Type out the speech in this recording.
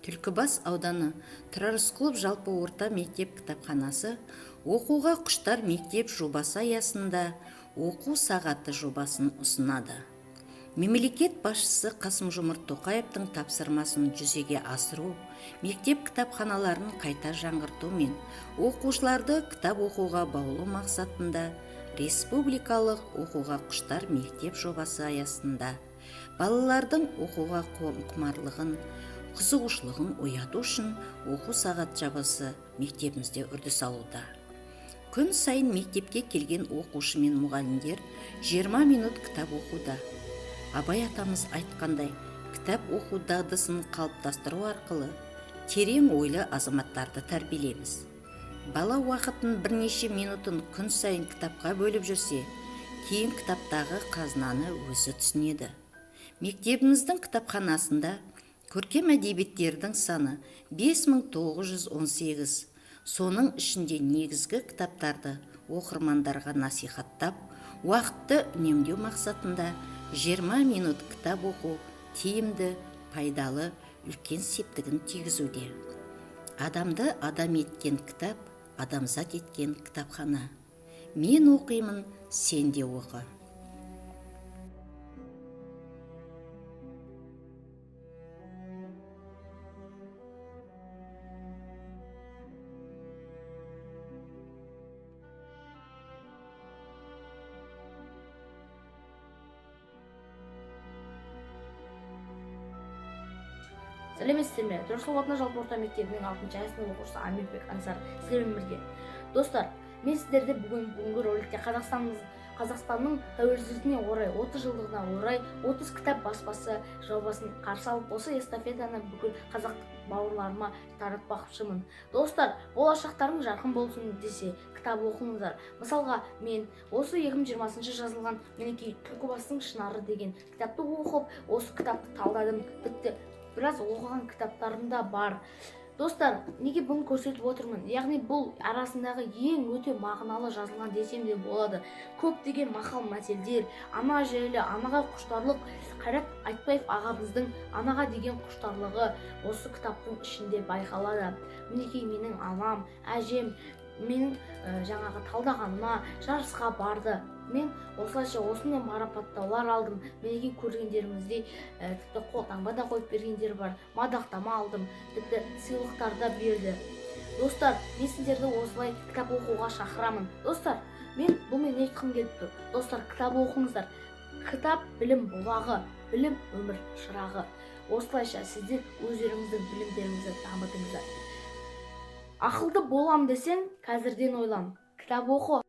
Түлкібас ауданы Тұрар Рысқұлов жалпы орта мектеп кітапханасы оқуға құштар мектеп жобасы аясында оқу сағаты жобасын ұсынады. Мемлекет басшысы Қасым-Жомарт Тоқаевтың тапсырмасын жүзеге асыру, мектеп кітапханаларын қайта жаңғырту мен оқушыларды кітап оқуға баулу мақсатында республикалық оқуға құштар мектеп жобасы аясында балалардың оқуға құмарлығын, қызығушылығын ояту үшін оқу сағат жобасы мектебімізде үрдіс алуда. Күн сайын мектепке келген оқушы мен мұғалімдер 20 минут кітап оқуда. Абай атамыз айтқандай, кітап оқу дағдысын қалыптастыру арқылы терең ойлы азаматтарды тәрбиелейміз. Бала уақытын бірнеше минутын күн сайын кітапқа бөліп жүрсе, кейін кітаптағы қазынаны өзі түсінеді. Мектебіміздің кітапханасында көркем әдебиеттердің саны 5918. Соның ішінде негізгі кітаптарды оқырмандарға насихаттап, уақытты үнемдеу мақсатында 20 минут кітап оқу тиімді, пайдалы, үлкен септігін тигізуде. Адамды адам еткен кітап, адамзат еткен кітапхана. Мен оқимын, сен де оқы. Сәлеметсіздер ме? Тұрар Рысқұлов атындағы жалпы орта мектебінің 6-шы А сынып оқушысы Амирбек Аңсар сіздермен бірге. Достар, мен сіздерді бүгінгі роликте Қазақстанның тәуелсіздігіне орай, 30 жылдығына орай 30 кітап баспасы жобасын қарсы алып, осы эстафетаны бүкіл қазақ бауырларыма таратпақшымын. Достар, болашақтарың жарқын болсын десе, кітап оқыңыздар. Мысалға, мен осы 2020 жазылған мінекей Түлкібастың шынары деген кітапты оқып, осы кітапты талдадым. Тіпті біраз оқыған кітаптарында бар. Достар, неге бұны көрсетіп отырмын? Яғни бұл арасындағы ең өте мағыналы жазылған десем де болады. Көптеген мақал мәтелдер, ана жайлы, анаға құштарлық, Қайрат Айтбаев ағамыздың анаға деген құштарлығы осы кітаптың ішінде байқалады. Мінекей менің анам, әжем менің жаңағы талдағаныма жарысқа барды. Мен осылайша осындай марапаттаулар алдым. Менеге көргендеріңіздей тіпті қолтаңба да қойып бергендер бар. Мадақтама алдым, тіпті сыйлықтар да берді. Достар, мен сіздерді осылай кітап оқуға шақырамын. Достар, мен бұмен айтқым келіп тұр. Достар, кітап оқыңыздар. Кітап білім бұлағы, білім өмір шырағы. Осылайша сіздер өздеріңіздің білімдеріңізді дамытыңыздар. Ақылды болам десең, қазірден ойлан. Кітап оқы.